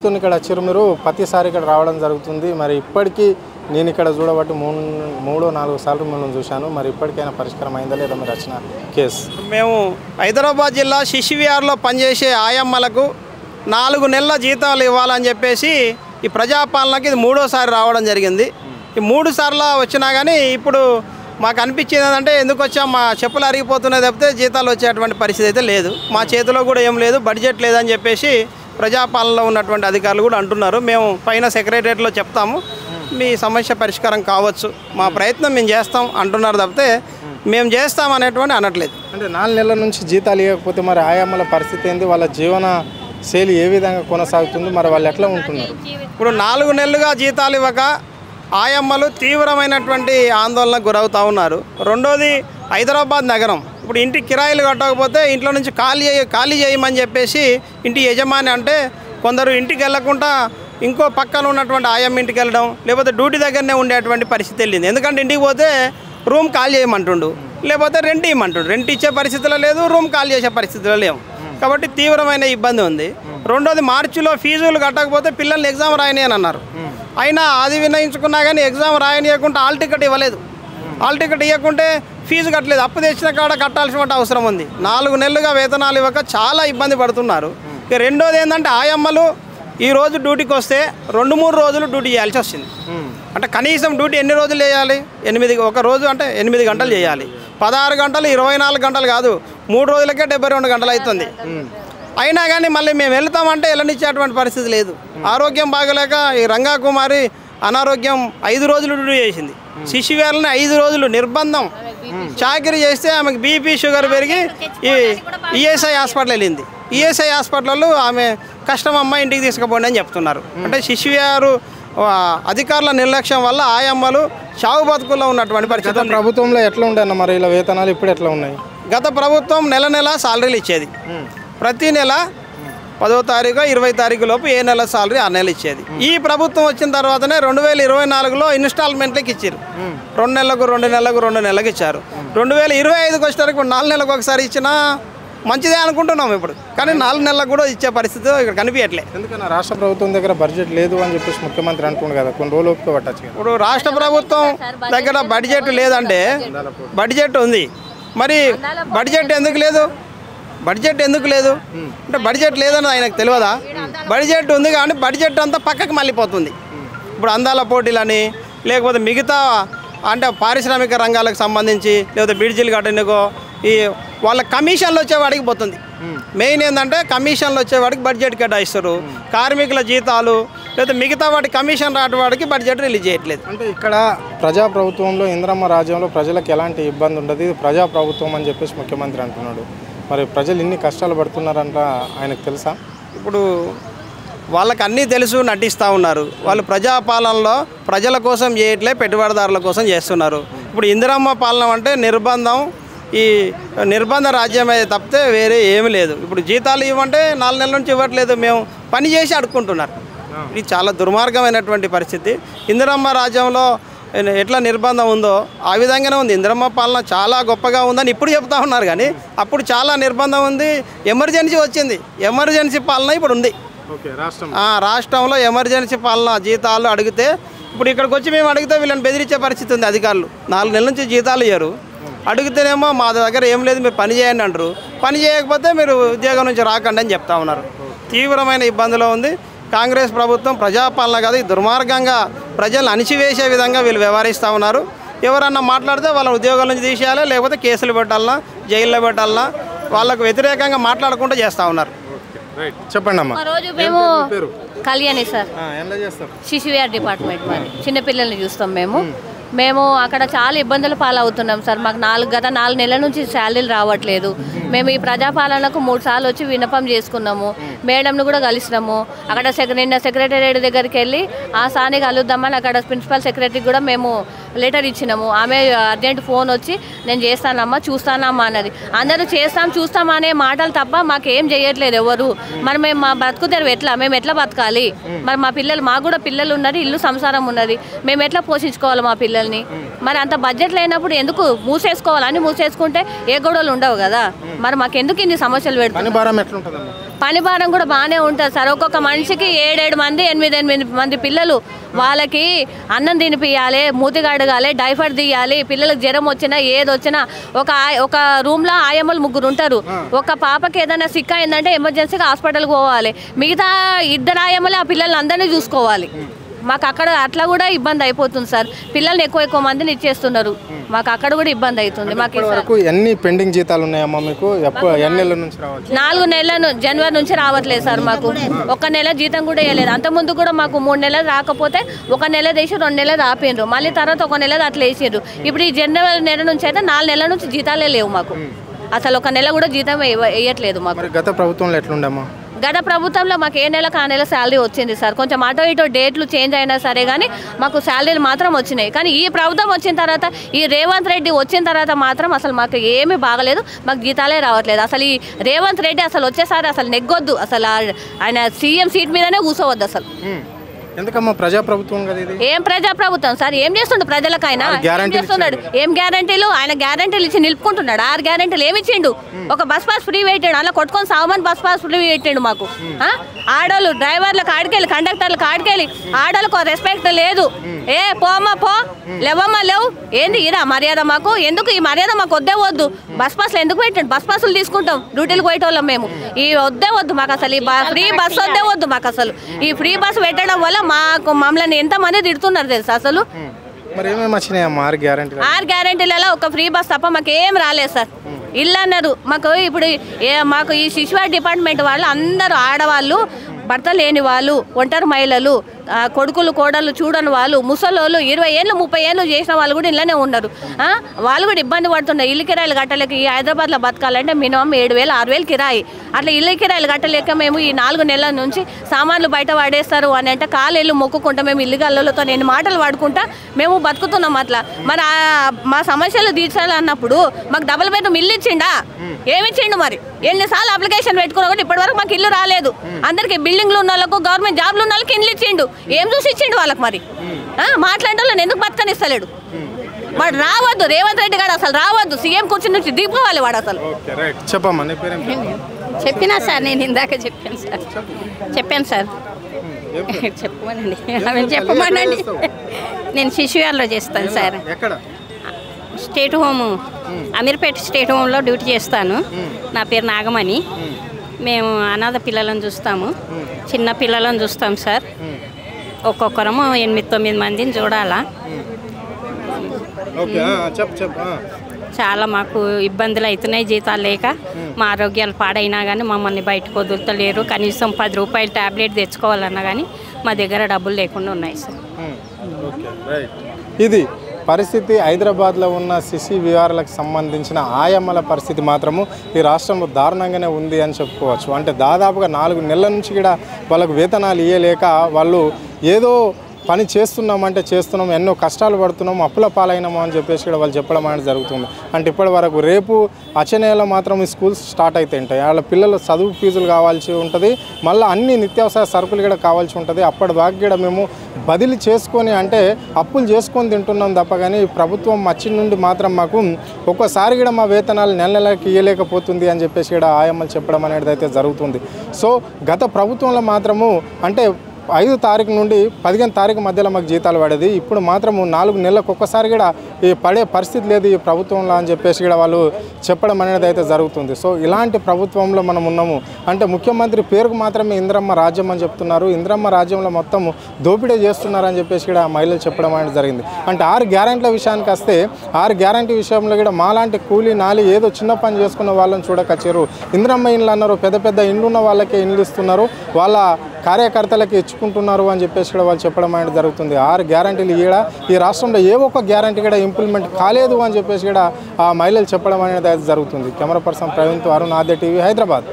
చెప్తున్న ఇక్కడ వచ్చారు మీరు ప్రతిసారి ఇక్కడ రావడం జరుగుతుంది. మరి ఇప్పటికీ నేను ఇక్కడ చూడబట్టి 3-4 సార్లు మిమ్మల్ని చూశాను. మరి ఇప్పటికైనా పరిష్కారం అయిందా లేదా మీరు వచ్చిన కేసు? మేము హైదరాబాద్ జిల్లా శిశువిహార్లో పనిచేసే ఆయమ్మలకు 4 నెలల జీతాలు ఇవ్వాలని చెప్పేసి ఈ ప్రజాపాలనకి ఇది 3వసారి రావడం జరిగింది. ఈ 3 సార్లు వచ్చినా కానీ ఇప్పుడు మాకు అనిపించింది ఏంటంటే ఎందుకు వచ్చాం, మా చెప్పులు అరిగిపోతున్నాయి తప్పితే జీతాలు వచ్చేటువంటి పరిస్థితి అయితే లేదు. మా చేతిలో కూడా ఏం లేదు, బడ్జెట్ లేదని చెప్పేసి ప్రజాపాలనలో ఉన్నటువంటి అధికారులు కూడా అంటున్నారు. మేము పైన సెక్రటరియట్లో చెప్తాము, మీ సమస్య పరిష్కారం కావచ్చు, మా ప్రయత్నం మేము చేస్తాం అంటున్నారు తప్పితే మేము చేస్తాం అనేటువంటి అనట్లేదు. అంటే 4 నెలల నుంచి జీతాలు ఇవ్వకపోతే మరి ఆయమ్మల పరిస్థితి ఏంది, వాళ్ళ జీవన శైలి ఏ విధంగా కొనసాగుతుంది, మరి వాళ్ళు ఎట్లా ఉంటున్నారు? ఇప్పుడు 4 నెలలుగా జీతాలు ఇవ్వక ఆయమ్మలు తీవ్రమైనటువంటి ఆందోళనకు గురవుతూ ఉన్నారు. రెండోది హైదరాబాద్ నగరం ఇప్పుడు ఇంటికి కిరాయిలు కట్టకపోతే ఇంట్లో నుంచి ఖాళీ చేయమని చెప్పేసి ఇంటి యజమాని అంటే కొందరు ఇంటికి వెళ్ళకుండా ఇంకో పక్కన ఉన్నటువంటి ఆయమ్మ ఇంటికి వెళ్ళడం, లేకపోతే డ్యూటీ దగ్గరనే ఉండేటువంటి పరిస్థితి వెళ్ళింది. ఎందుకంటే ఇంటికి పోతే రూమ్ ఖాళీ చేయమంటుండు, లేకపోతే రెంట్ ఇవ్వమంటుండు. రెంట్ ఇచ్చే పరిస్థితిలో లేదు, రూమ్ ఖాళీ చేసే పరిస్థితిలో లేవు. కాబట్టి తీవ్రమైన ఇబ్బంది ఉంది. రెండోది మార్చిలో ఫీజులు కట్టకపోతే పిల్లల్ని ఎగ్జామ్ రాయని అని అన్నారు. అయినా అది వినయించుకున్నా కానీ ఎగ్జామ్ రాయనీయకుండా హాల్ టికెట్ ఇవ్వలేదు. హాల్ టికెట్ ఇవ్వకుంటే ఫీజు కట్టలేదు. అప్పు తెచ్చిన కాడ కట్టాల్సిన అవసరం ఉంది. 4 నెలలుగా వేతనాలు ఇవ్వక చాలా ఇబ్బంది పడుతున్నారు. ఇక రెండోది ఏంటంటే ఆయమ్మలు ఈరోజు డ్యూటీకి వస్తే 2-3 రోజులు డ్యూటీ చేయాల్సి వచ్చింది. అంటే కనీసం డ్యూటీ ఎన్ని రోజులు చేయాలి? 8 ఒక రోజు అంటే 8 గంటలు చేయాలి. 16 గంటలు 24 గంటలు కాదు, 3 రోజులకే 72 గంటలు అవుతుంది. అయినా కానీ మళ్ళీ మేము వెళ్తామంటే వెళ్ళనిచ్చేటువంటి పరిస్థితి లేదు. ఆరోగ్యం బాగలేక ఈ రంగా కుమారి అనారోగ్యం 5 రోజులు డ్యూటీ చేసింది. శిశువిహార్ని 5 రోజులు నిర్బంధం చాకరీ చేస్తే ఆమెకు బీపీ షుగర్ పెరిగి ఈ ఈఎస్ఐ హాస్పిటల్ వెళ్ళింది. ఈఎస్ఐ హాస్పిటల్లో ఆమె కష్టం అమ్మ ఇంటికి తీసుకుపోండి అని చెప్తున్నారు. అంటే శిశువిహార్ అధికారుల నిర్లక్ష్యం వల్ల ఆయమ్మలు చావు బతుకుల్లో ఉన్నటువంటి పరిస్థితి. ప్రభుత్వంలో ఎట్లా ఉండన్న మరి ఇలా వేతనాలు ఇప్పుడు ఎట్లా ఉన్నాయి? గత ప్రభుత్వం నెల సాలరీలు ఇచ్చేది. ప్రతి నెల 10వ తారీఖు 20వ తారీఖు లోపు ఏ నెల సాలరీ ఆ నెల ఇచ్చేది. ఈ ప్రభుత్వం వచ్చిన తర్వాతనే 2024లో ఇన్స్టాల్మెంట్లకి ఇచ్చారు. 2 నెలలకు ఇచ్చారు. 2025కి వచ్చేసరికి 4 నెలలకు ఒకసారి ఇచ్చినా మంచిదే అనుకుంటున్నాం ఇప్పుడు. కానీ 4 నెలలకు కూడా ఇచ్చే పరిస్థితి ఇక్కడ కనిపించట్లేదు. ఎందుకన్నా రాష్ట్ర ప్రభుత్వం దగ్గర బడ్జెట్ లేదు అని చెప్పేసి ముఖ్యమంత్రి అంటున్నాడు కదా, కొన్ని రోజులు ఒప్పుకో పట్టచ్చు. ఇప్పుడు రాష్ట్ర ప్రభుత్వం దగ్గర బడ్జెట్ లేదంటే బడ్జెట్ ఉంది, మరి బడ్జెట్ ఎందుకు లేదు? అంటే బడ్జెట్ లేదని ఆయనకు తెలియదా? బడ్జెట్ ఉంది కానీ బడ్జెట్ అంతా పక్కకి మళ్ళీపోతుంది. ఇప్పుడు అందాల పోటీలని లేకపోతే మిగతా అంటే పారిశ్రామిక రంగాలకు సంబంధించి లేకపోతే బ్రిడ్జిలు కట్టనికో ఈ వాళ్ళ కమిషన్లు వచ్చేవాడికి పోతుంది. మెయిన్ ఏంటంటే కమిషన్లు వచ్చేవాడికి బడ్జెట్ కేటాయిస్తారు. కార్మికుల జీతాలు లేదా మిగతా వాటి కమిషన్ రావడానికి బడ్జెట్ రిలీజ్ చేయట్లేదు. అంటే ఇక్కడ ప్రజాప్రభుత్వంలో ఇంద్రమ్మ రాజ్యంలో ప్రజలకు ఎలాంటి ఇబ్బంది ఉండదు, ఇది ప్రజాప్రభుత్వం అని చెప్పేసి ముఖ్యమంత్రి అంటున్నాడు. మరి ప్రజలు ఇన్ని కష్టాలు పడుతున్నారంట ఆయనకు తెలుసా? ఇప్పుడు వాళ్ళకి అన్నీ తెలుసు, నటిస్తూ ఉన్నారు. వాళ్ళు ప్రజాపాలనలో ప్రజల కోసం చేయట్లే, పెట్టుబడిదారుల కోసం చేస్తున్నారు. ఇప్పుడు ఇందిరమ్మ పాలన అంటే ఈ నిర్బంధ రాజ్యమే తప్పితే వేరే ఏమీ లేదు. ఇప్పుడు జీతాలు ఇవ్వమంటే 4 నెలల నుంచి ఇవ్వట్లేదు, మేము పని చేసి అడుక్కుంటున్నారు. ఇది చాలా దుర్మార్గమైనటువంటి పరిస్థితి. ఇందిరమ్మ రాజ్యంలో ఎట్లా నిర్బంధం ఉందో ఆ విధంగానే ఉంది. ఇందిరమ్మ పాలన చాలా గొప్పగా ఉందని ఇప్పుడు చెప్తా ఉన్నారు, కానీ అప్పుడు చాలా నిర్బంధం ఉంది. ఎమర్జెన్సీ వచ్చింది, ఎమర్జెన్సీ పాలన ఇప్పుడు ఉంది. రాష్ట్రంలో ఎమర్జెన్సీ పాలన జీతాలు అడిగితే ఇప్పుడు ఇక్కడికి వచ్చి మేము అడిగితే వీళ్ళని బెదిరించే పరిస్థితి ఉంది. అధికారులు 4 నెలల నుంచి జీతాలు ఇయ్యరు. అడిగితేనేమో మా దగ్గర ఏం లేదు, మీరు పని చేయండి అంటారు. పని చేయకపోతే మీరు ఉద్యోగం నుంచి రాకండి అని చెప్తా ఉన్నారు. తీవ్రమైన ఇబ్బందిలో ఉంది కాంగ్రెస్ ప్రభుత్వం. ప్రజాపాలన కాదు, దుర్మార్గంగా ప్రజలను అణిచివేసే విధంగా వీళ్ళు వ్యవహరిస్తూ ఉన్నారు. ఎవరన్నా మాట్లాడితే వాళ్ళని ఉద్యోగాల నుంచి తీసేయాలి, లేకపోతే కేసులు పెట్టాలన్నా, జైల్లో పెట్టాలన్నా, వాళ్ళకు వ్యతిరేకంగా మాట్లాడకుండా చేస్తూ ఉన్నారు. చెప్పండి అమ్మా. రోజు మేము కళ్యాణి సార్, శిశువిహార్ డిపార్ట్మెంట్, మరి చిన్నపిల్లల్ని చూస్తాం మేము అక్కడ చాలా ఇబ్బందులు పాలవుతున్నాం సార్. మాకు 4 నెలల నుంచి శాలరీలు రావట్లేదు. మేము ఈ ప్రజాపాలనకు 3 సార్లు వచ్చి విన్నపం చేసుకున్నాము. మేడంను కూడా కలిసినాము. అక్కడ నిన్న సెక్రటేరియట్ దగ్గరికి వెళ్ళి ఆ సాని కలుద్దామని అక్కడ ప్రిన్సిపల్ సెక్రటరీకి కూడా మేము లెటర్ ఇచ్చినాము. ఆమె అర్జెంట్ ఫోన్ వచ్చి నేను చేస్తానమ్మా, చూస్తానమ్మా అన్నది. అందరూ చూస్తాం అనే మాటలు తప్ప మాకేం చేయట్లేదు ఎవరు. మరి మేము మా బతుకు తెరువు ఎట్లా, మేము ఎట్లా బతకాలి? మరి మాకు కూడా పిల్లలు ఉన్నారు, ఇల్లు సంసారం ఉన్నది, మేము ఎట్లా పోషించుకోవాలి మా పిల్లల్ని? హాస్పిటల్ని. మరి అంత బడ్జెట్ లేనప్పుడు ఎందుకు మూసేసుకోవాలని మూసేసుకుంటే ఏ గొడవలు ఉండవు కదా. మరి మాకు ఎందుకు ఇన్ని సమస్యలు పెడుతుంది? పని భారం కూడా బాగానే ఉంటుంది సార్. ఒక్కొక్క మనిషికి 7 మంది 8 మంది పిల్లలు, వాళ్ళకి అన్నం తినిపియాలి, మూతి కడగాలి, డైఫర్ తీయాలి, పిల్లలకు జ్వరం వచ్చినా ఏది వచ్చినా ఒక రూమ్లో ఆయమ్మలు 3 ఉంటారు. ఒక పాపకి ఏదైనా సిక్ అయిందంటే ఎమర్జెన్సీగా హాస్పిటల్కి పోవాలి, మిగతా 2 ఆయమ్మలు ఆ పిల్లల్ని అందరినీ చూసుకోవాలి. మాకు అక్కడ అట్లా కూడా ఇబ్బంది అయిపోతుంది సార్. పిల్లల్ని ఎక్కువ మందిని ఇచ్చేస్తున్నారు, మాకు అక్కడ కూడా ఇబ్బంది అవుతుంది. మాకు ఎన్ని పెండింగ్ జీతాలు ఉన్నాయమ్మా మీకు? ఎన్ని నెలల నుంచి రావాలి? 4 నెలల జనవరి నుంచి రావట్లేదు సార్. మాకు 1 నెల జీతం కూడా వేయలేదు. అంతకుముందు కూడా మాకు 3 నెలలు రాకపోతే 1 నెల వేసి 2 నెలలు ఆపిండ్రు, మళ్ళీ తర్వాత 1 నెల అట్లా వేసిండ్రు. ఇప్పుడు ఈ జనవరి నెల నుంచి అయితే 4 నెలల నుంచి జీతాలే లేవు మాకు. అసలు 1 నెల కూడా జీతం వేయట్లేదు మాకు. గత ప్రభుత్వంలో ఎట్లుండమ్మా? గత ప్రభుత్వంలో మాకు ఏ నెలకు ఆ నెల శాలరీ వచ్చింది సార్. కొంచెం అటో ఇటో డేట్లు చేంజ్ అయినా సరే కానీ మాకు శాలరీలు మాత్రం వచ్చినాయి. కానీ ఈ ప్రభుత్వం వచ్చిన తర్వాత, ఈ రేవంత్ రెడ్డి వచ్చిన తర్వాత మాత్రం అసలు మాకు ఏమీ బాగలేదు, మాకు జీతాలే రావట్లేదు. అసలు ఈ రేవంత్ రెడ్డి అసలు వచ్చేసారి అసలు నెగ్గొద్దు, అసలు ఆయన సీఎం సీట్ మీదనే కూర్చోవద్దు అసలు. ఎందుకమ్మా? ప్రజాప్రభుత్వం కదా ఇది. ఏం ప్రజాప్రభుత్వం సార్? ఏం చేస్తుండు ప్రజలకు? ఆయన ఏం చేస్తున్నాడు? ఏం గ్యారంటీలు? ఆయన గ్యారంటీలు ఇచ్చి నిలుపుకుంటున్నాడు. 6 గ్యారంటీలు ఏమి ఇచ్చిండు? ఒక బస్ పాస్ ఫ్రీ పెట్టాడు, అలా కొట్టుకొని 100 మంది బస్ పాస్ ఫ్రీ పెట్టాడు మాకు. ఆడోళ్ళు డ్రైవర్లకు ఆడికెళ్ళి, కండక్టర్లకు ఆడికెళ్ళి, ఆడోళ్ళకు రెస్పెక్ట్ లేదు. ఏ పోమ్మా పో, లేవమ్మా లేవు, ఏంది ఇదా మర్యాద మాకు? ఎందుకు ఈ మర్యాద మాకు? వద్దే వద్దు. బస్ పాస్లు ఎందుకు పెట్టండి? బస్ పాసులు తీసుకుంటాం, డ్యూటీలకు పోయేటోళ్ళం మేము. ఈ వద్దే వద్దు మాకు అసలు, ఈ ఫ్రీ బస్ వద్దే వద్దు మాకు అసలు. ఈ ఫ్రీ బస్ పెట్టడం వల్ల మమ్మల్ని ఎంతమంది తిడుతున్నారు తెలుసా అసలు. 6 గ్యారంటీలలో ఒక ఫ్రీ బస్ తప్ప మాకు ఏం రాలేదు సార్. ఇల్లు అన్నారు మాకు. ఇప్పుడు మాకు ఈ శిశువారి డిపార్ట్మెంట్ వాళ్ళు అందరూ ఆడవాళ్ళు, భర్త లేని వాళ్ళు, ఒంటరి మహిళలు, కొడుకులు కోడళ్ళు చూడని వాళ్ళు, ముసలోళ్ళు, 20 ఏళ్ళు 30 ఏళ్ళు చేసిన వాళ్ళు కూడా ఇళ్ళనే ఉన్నారు. వాళ్ళు కూడా ఇబ్బంది పడుతున్నారు. ఇల్లు కిరాయిలు కట్టలేక ఈ హైదరాబాద్లో బతకాలంటే మినిమం 7,000 6,000 కిరాయి. అట్లా ఇల్లు కిరాయిలు కట్టలేక మేము ఈ 4 నెలల నుంచి సామాన్లు బయట పడేస్తారు అని అంటే కాలేళ్ళు మొక్కుకుంటా మేము ఇల్లుగల్లలతో నేను మాటలు పడుకుంటా మేము బతుకుతున్నాం అట్లా. మరి మా సమస్యలు తీర్చాలన్నప్పుడు మాకు డబుల్ బెడ్రూమ్ ఇల్లు ఇచ్చిండా? ఏమిచ్చిండు? మరి ఎన్నిసార్లు అప్లికేషన్ పెట్టుకున్నా కూడా ఇప్పటివరకు మాకు ఇల్లు రాలేదు. అందరికి బిల్డింగ్లు ఉన్న వాళ్ళకు, గవర్నమెంట్ జాబ్లు ఉన్న వాళ్ళకి ఇల్లు ఇచ్చిండు. ఏం చూసి ఇచ్చిండు వాళ్ళకి? మరి మాట్లాడే వాళ్ళని ఎందుకు బతకనిస్తలేడు? వాడు రావద్దు, రేవంత్ రెడ్డి గారు అసలు రావద్దు, సీఎం కూర్చుని నుంచి దిగిపోవాలి వాడు అసలు. చెప్పినా సార్, నేను ఇందాక చెప్పాను సార్. చెప్పమనండి. నేను శిశువార్లో చేస్తాను sir. State home, Ameerpet state హోమ్లో డ్యూటీ చేస్తాను. నా పేరు నాగమణి. మేము అనాథ పిల్లలను చూస్తాము, చిన్న పిల్లలను చూస్తాం సార్. ఒక్కొక్కరము 8-9 మందిని చూడాలా. చాలా మాకు ఇబ్బందులు అవుతున్నాయి జీతాలు లేక. మా ఆరోగ్యాలు పాడైనా కానీ మమ్మల్ని బయటకు వదులుతలేరు. కనీసం 10 రూపాయలు ట్యాబ్లెట్ తెచ్చుకోవాలన్నా కానీ మా దగ్గర డబ్బులు లేకుండా ఉన్నాయి సార్. ఇది పరిస్థితి. హైదరాబాద్లో ఉన్న శిశు విహారాలకు సంబంధించిన ఆయమ్మల పరిస్థితి మాత్రము ఈ రాష్ట్రంలో దారుణంగానే ఉంది అని చెప్పుకోవచ్చు. అంటే దాదాపుగా 4 నెలల నుంచి కూడా వాళ్ళకు వేతనాలు ఇవ్వలేక వాళ్ళు ఏదో పని చేస్తున్నామంటే చేస్తున్నాం, ఎన్నో కష్టాలు పడుతున్నాం, అప్పుల పాలైనాము అని చెప్పేసి కూడా వాళ్ళు చెప్పడం అనేది జరుగుతుంది. అంటే ఇప్పటి వరకు రేపు వచ్చే నెలలో మాత్రం ఈ స్కూల్స్ స్టార్ట్ అయితే ఉంటాయి. వాళ్ళ పిల్లలు చదువు ఫీజులు కావాల్సి ఉంటుంది, మళ్ళీ అన్ని నిత్యావసర సరుకులు కూడా కావాల్సి ఉంటుంది. అప్పటి దాకా కూడా మేము బదిలీ చేసుకొని అంటే అప్పులు చేసుకొని తింటున్నాం తప్ప కానీ ప్రభుత్వం వచ్చిన నుండి మాత్రం మాకు ఒక్కోసారి కూడా మా వేతనాలు నెలకి ఇవ్వలేకపోతుంది అని చెప్పేసి కూడా ఆయమ్మలు చెప్పడం అనేది అయితే జరుగుతుంది. సో గత ప్రభుత్వంలో మాత్రము అంటే 5 తారీఖు నుండి 15 తారీఖు మధ్యలో మాకు జీతాలు పడేది. ఇప్పుడు మాత్రము 4 నెలలకు ఒక్కసారి కూడా ఈ పడే పరిస్థితి లేదు ఈ ప్రభుత్వంలో అని చెప్పేసి కూడా వాళ్ళు చెప్పడం అనేది అయితే జరుగుతుంది. సో ఇలాంటి ప్రభుత్వంలో మనం ఉన్నాము. అంటే ముఖ్యమంత్రి పేరుకు మాత్రమే ఇందిరమ్మ రాజ్యం అని చెప్తున్నారు. ఇందిరమ్మ రాజ్యంలో మొత్తం దోపిడీ చేస్తున్నారని చెప్పేసి కూడా మహిళలు చెప్పడం అనేది జరిగింది. అంటే 6 గ్యారెంటీల విషయానికి వస్తే 6 గ్యారెంటీ విషయంలో కూడా మాలాంటి కూలీ నాలి ఏదో చిన్న పని చేసుకున్న వాళ్ళని చూడకొచ్చారు. ఇందిరమ్మ ఇండ్లు అన్నారు, పెద్ద పెద్ద ఇండ్లు ఉన్న వాళ్ళకే ఇండ్లు ఇస్తున్నారు, వాళ్ళ కార్యకర్తలకు ఇచ్చుకుంటున్నారు అని చెప్పేసి కూడా వాళ్ళు చెప్పడం అనేది జరుగుతుంది. 6 గ్యారెంటీలు కూడా ఈ రాష్ట్రంలో ఏ ఒక్క గ్యారెంటీ కూడా ఇంప్లిమెంట్ కాలేదు అని చెప్పేసి కూడా ఆ మహిళలు చెప్పడం అనేది జరుగుతుంది. కెమెరా పర్సన్ ప్రవీణ్తో అరుణ్, ఆద్య టీవీ, హైదరాబాద్.